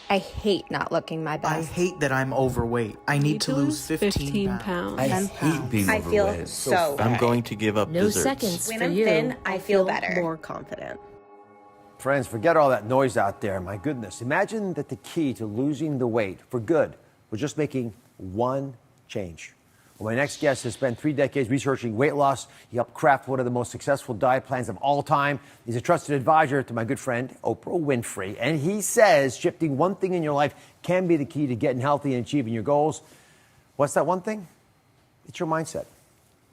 I hate not looking my best. I hate that I'm overweight. I need to lose 15 pounds. I hate being I feel overweight. so I'm bad. going to give up No desserts. seconds When for I'm you. thin, I feel better. More confident. Friends, forget all that noise out there. My goodness. Imagine that the key to losing the weight for good was just making one change. Well, my next guest has spent 3 decades researching weight loss. He helped craft one of the most successful diet plans of all time. He's a trusted advisor to my good friend, Oprah Winfrey. And he says shifting one thing in your life can be the key to getting healthy and achieving your goals. What's that one thing? It's your mindset.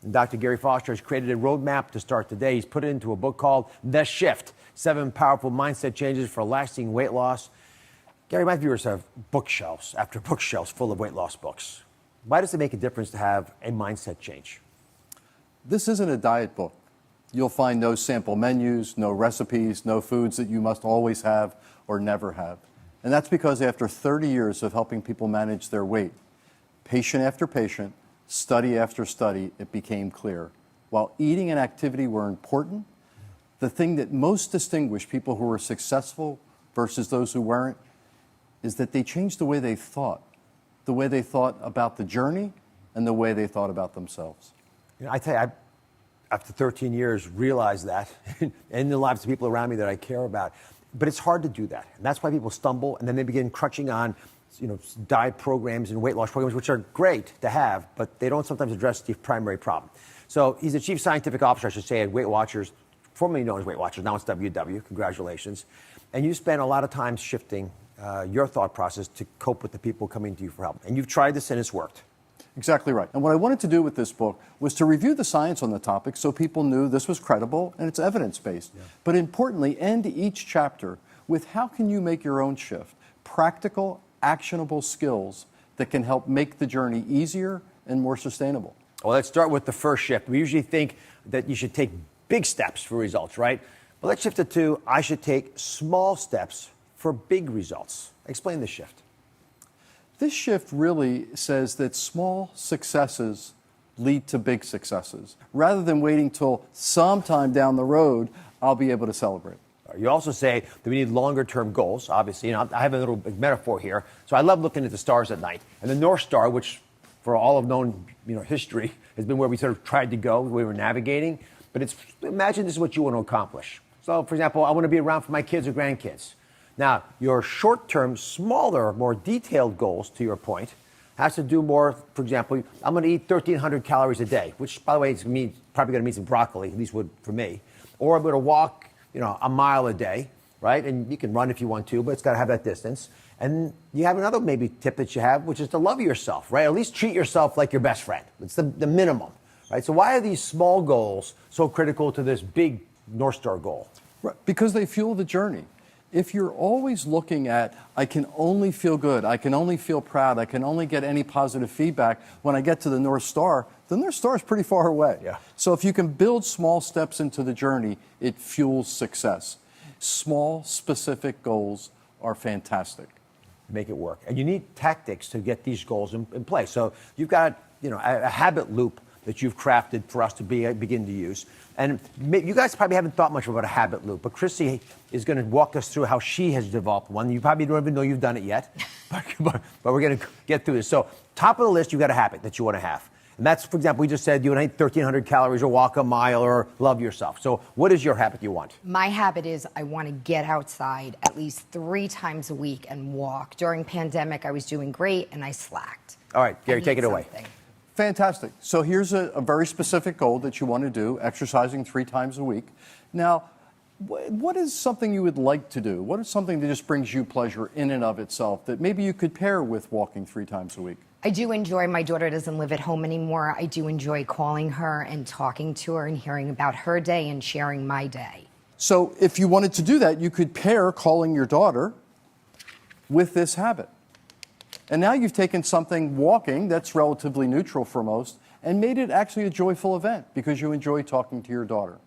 And Dr. Gary Foster has created a roadmap to start today. He's put it into a book called The Shift, 7 Powerful Mindset Changes for Lasting Weight Loss. Gary, my viewers have bookshelves after bookshelves full of weight loss books. Why does it make a difference to have a mindset change? This isn't a diet book. You'll find no sample menus, no recipes, no foods that you must always have or never have. And that's because after 30 years of helping people manage their weight, patient after patient, study after study, it became clear. While eating and activity were important, the thing that most distinguished people who were successful versus those who weren't is that they changed the way they thought about the journey and the way they thought about themselves. You know, I tell you, after 13 years, realized that in the lives of people around me that I care about. But it's hard to do that. And that's why people stumble and then they begin crutching on, diet programs and weight loss programs, which are great to have, but they don't sometimes address the primary problem. So he's the chief scientific officer, I should say, at Weight Watchers, formerly known as Weight Watchers. Now it's WW. Congratulations. And you spend a lot of time shifting your thought process to cope with the people coming to you for help. And you've tried this and it's worked. Exactly right. And what I wanted to do with this book was to review the science on the topic so people knew this was credible and it's evidence-based. Yeah. But importantly, end each chapter with how can you make your own shift, practical, actionable skills that can help make the journey easier and more sustainable. Well, let's start with the first shift. We usually think that you should take big steps for results, right? But let's shift it to I should take small steps for big results. Explain the shift. This shift really says that small successes lead to big successes. Rather than waiting till sometime down the road, I'll be able to celebrate. You also say that we need longer-term goals. Obviously, I have a little metaphor here. So I love looking at the stars at night. And the North Star, which for all of known history, has been where we sort of tried to go, where we were navigating. But imagine this is what you want to accomplish. So, for example, I want to be around for my kids or grandkids. Now, your short-term, smaller, more detailed goals, to your point, has to do more, for example, I'm going to eat 1,300 calories a day, which, by the way, is probably going to mean some broccoli, at least would for me. Or I'm going to walk, a mile a day, right? And you can run if you want to, but it's got to have that distance. And you have another maybe tip that you have, which is to love yourself, right? At least treat yourself like your best friend. It's the minimum, right? So why are these small goals so critical to this big North Star goal? Right, because they fuel the journey. If you're always looking at, I can only feel good, I can only feel proud, I can only get any positive feedback when I get to the North Star is pretty far away. Yeah. So if you can build small steps into the journey, it fuels success. Small, specific goals are fantastic. Make it work. And you need tactics to get these goals in place. So you've got, a habit loop that you've crafted for us to begin to use. And you guys probably haven't thought much about a habit loop, but Chrissy is going to walk us through how she has developed one. You probably don't even know you've done it yet, but we're going to get through this. So top of the list, you've got a habit that you want to have. And that's, for example, we just said you want to eat 1,300 calories or walk a mile or love yourself. So what is your habit you want? My habit is I want to get outside at least 3 times a week and walk. During pandemic, I was doing great and I slacked. All right, Gary, take it away. Fantastic. So here's a very specific goal that you want to do, exercising 3 times a week. Now, what is something you would like to do? What is something that just brings you pleasure in and of itself that maybe you could pair with walking 3 times a week? I do enjoy, my daughter doesn't live at home anymore. I do enjoy calling her and talking to her and hearing about her day and sharing my day. So if you wanted to do that, you could pair calling your daughter with this habit. And now you've taken something, walking, that's relatively neutral for most, and made it actually a joyful event because you enjoy talking to your daughter.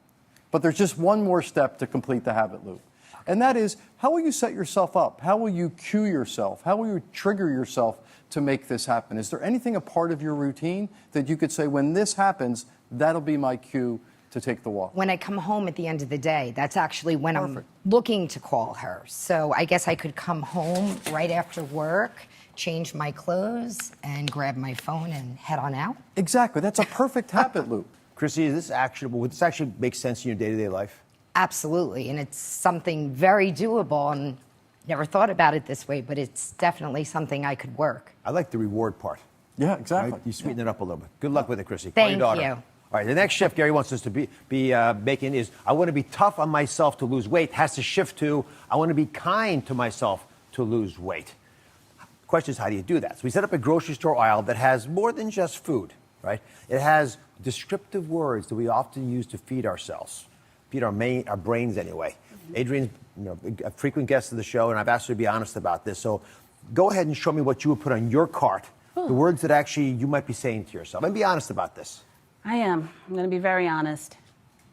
But there's just one more step to complete the habit loop. And that is, how will you set yourself up? How will you cue yourself? How will you trigger yourself to make this happen? Is there anything a part of your routine that you could say, when this happens, that'll be my cue to take the walk? When I come home at the end of the day, that's actually when I'm looking to call her. So I guess I could come home right after work, change my clothes, and grab my phone and head on out. Exactly. That's a perfect habit loop. Chrissy, is this actionable? Would this actually make sense in your day-to-day life? Absolutely. And it's something very doable, and never thought about it this way, but it's definitely something I could work. I like the reward part. Yeah, exactly. Right? You sweeten it up a little bit. Good luck with it, Chrissy. Thank Call your daughter. you. All right, the next shift Gary wants us to be making is I want to be tough on myself to lose weight. Has to shift to I want to be kind to myself to lose weight. Question is, how do you do that? So we set up a grocery store aisle that has more than just food, right? It has descriptive words that we often use to feed ourselves, feed our brains anyway. Adrian's a frequent guest of the show, and I've asked her to be honest about this. So go ahead and show me what you would put on your cart, the words that actually you might be saying to yourself. And be honest about this. I am. I'm going to be very honest.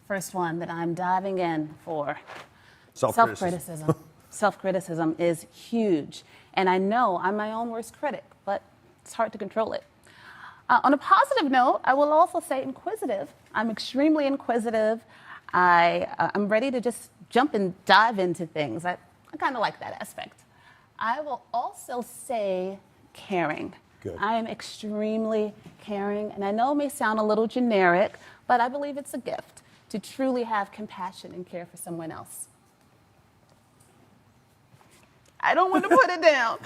First one that I'm diving in for. Self-criticism. Self-criticism is huge. And I know I'm my own worst critic, but it's hard to control it. On a positive note, I will also say inquisitive. I'm extremely inquisitive. I'm ready to just jump and dive into things. I kind of like that aspect. I will also say caring. Good. I am extremely caring, and I know it may sound a little generic, but I believe it's a gift to truly have compassion and care for someone else. I don't want to put it down.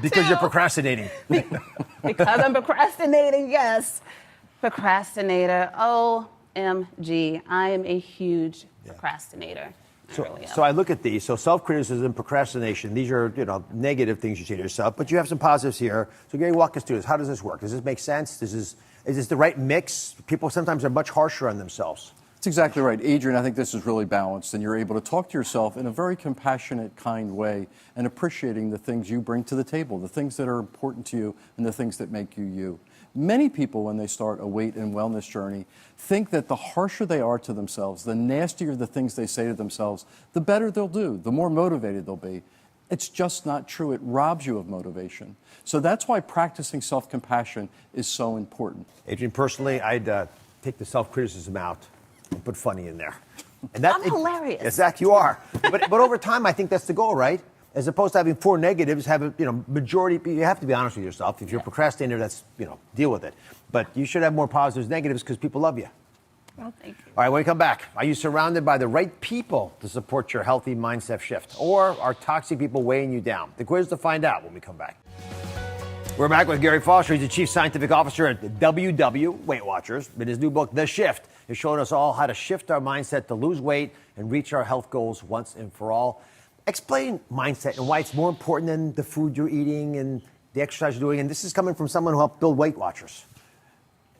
Because you're procrastinating. Because I'm procrastinating, yes. Procrastinator, OMG. I am a huge procrastinator. I really am. So I look at these. So self-criticism, procrastination, these are negative things you say to yourself, but you have some positives here. So Gary, walk us through this. How does this work? Does this make sense? Is this the right mix? People sometimes are much harsher on themselves. That's exactly right. Adrian, I think this is really balanced, and you're able to talk to yourself in a very compassionate, kind way and appreciating the things you bring to the table, the things that are important to you and the things that make you you. Many people, when they start a weight and wellness journey, think that the harsher they are to themselves, the nastier the things they say to themselves, the better they'll do, the more motivated they'll be. It's just not true. It robs you of motivation. So that's why practicing self-compassion is so important. Adrian, personally, I'd take the self-criticism out and put funny in there. And that, I'm hilarious. Exactly, you are. But over time, I think that's the goal, right? As opposed to having 4 negatives, have a majority. You have to be honest with yourself. If you're a procrastinator, that's deal with it. But you should have more positives, negatives, because people love you. Well, thank you. All right, when we come back, are you surrounded by the right people to support your healthy mindset shift, or are toxic people weighing you down? The quiz to find out when we come back. We're back with Gary Foster. He's the Chief Scientific Officer at WW Weight Watchers. In his new book, The Shift, he's showing us all how to shift our mindset to lose weight and reach our health goals once and for all. Explain mindset and why it's more important than the food you're eating and the exercise you're doing. And this is coming from someone who helped build Weight Watchers.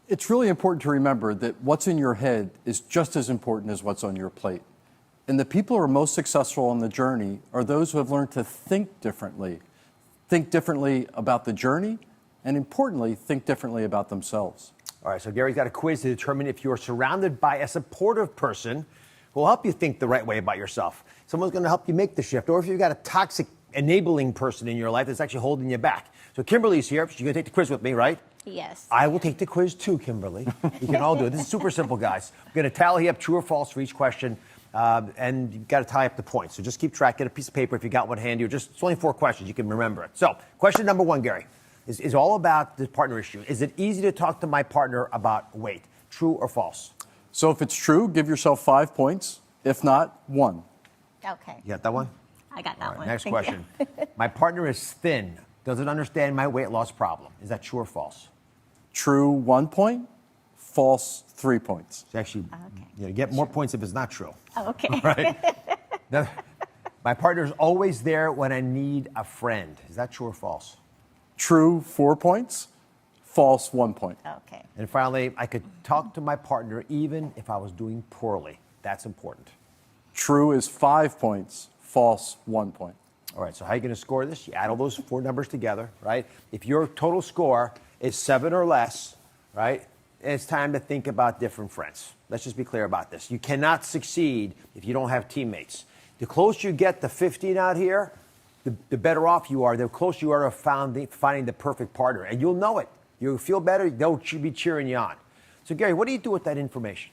It's really important to remember that what's in your head is just as important as what's on your plate. And the people who are most successful on the journey are those who have learned to think differently about the journey, and importantly, think differently about themselves. All right, so Gary's got a quiz to determine if you're surrounded by a supportive person who will help you think the right way about yourself. Someone's going to help you make the shift, or if you've got a toxic, enabling person in your life that's actually holding you back. So Kimberly's here. She's going to take the quiz with me, right? Yes. I will take the quiz too, Kimberly. You can all do it. This is super simple, guys. I'm going to tally up true or false for each question, and you've got to tally up the points. So just keep track. Get a piece of paper if you got one handy. It's only 4 questions. You can remember it. So question number 1, Gary, is all about the partner issue. Is it easy to talk to my partner about weight? True or false? So if it's true, give yourself 5 points. If not, 1. Okay. You got that one? I got that All right, one. next Thank question. you. My partner is thin. Doesn't understand my weight loss problem. Is that true or false? True, 1 point. False, 3 points. It's actually, Okay. get more points if it's not true. Okay. Right? Now, my partner's always there when I need a friend. Is that true or false? True, 4 points. False, 1 point. Okay. And finally, I could talk to my partner even if I was doing poorly. That's important. True is 5 points. False, 1 point. All right, so how are you going to score this? You add all those 4 numbers together, right? If your total score is 7 or less, right, it's time to think about different friends. Let's just be clear about this. You cannot succeed if you don't have teammates. The closer you get to 15 out here, the better off you are, the closer you are to finding the perfect partner. And you'll know it. You'll feel better. They'll be cheering you on. So, Gary, what do you do with that information?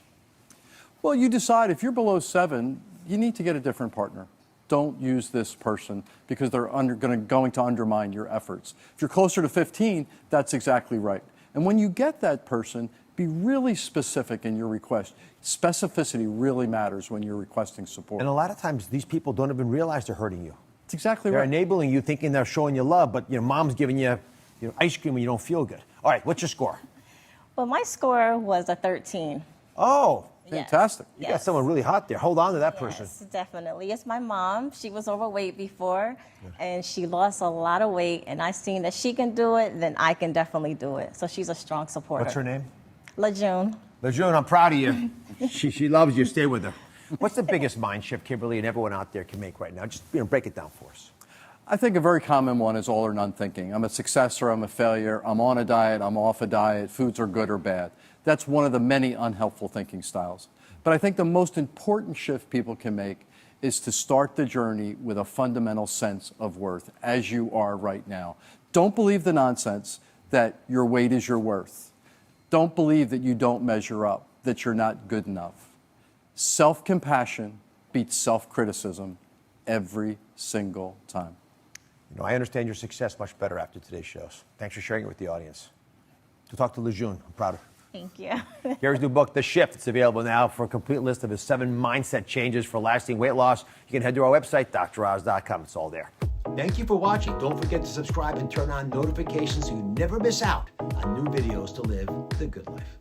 Well, you decide if you're below 7, you need to get a different partner. Don't use this person because they're going to undermine your efforts. If you're closer to 15, that's exactly right. And when you get that person, be really specific in your request. Specificity really matters when you're requesting support. And a lot of times, these people don't even realize they're hurting you. That's exactly They're right. enabling you, thinking they're showing you love, but mom's giving you ice cream when you don't feel good. All right, what's your score? Well, my score was a 13. Oh, Fantastic. you got someone really hot there. Hold on to that person. Yes, definitely. It's my mom. She was overweight before, and she lost a lot of weight. And I seen that she can do it, then I can definitely do it. So she's a strong supporter. What's her name? LaJune. LaJune, I'm proud of you. she loves you. Stay with her. What's the biggest mind shift Kimberly and everyone out there can make right now? Just break it down for us. I think a very common one is all or none thinking. I'm a success or I'm a failure. I'm on a diet. I'm off a diet. Foods are good or bad. That's one of the many unhelpful thinking styles. But I think the most important shift people can make is to start the journey with a fundamental sense of worth, as you are right now. Don't believe the nonsense that your weight is your worth. Don't believe that you don't measure up, that you're not good enough. Self-compassion beats self-criticism every single time. I understand your success much better after today's shows. Thanks for sharing it with the audience. To talk to LaJune, I'm proud of her. Thank you. Gary's new book, The Shift, it's available now. For a complete list of his 7 mindset changes for lasting weight loss, you can head to our website, droz.com. It's all there. Thank you for watching. Don't forget to subscribe and turn on notifications so you never miss out on new videos to live the good life.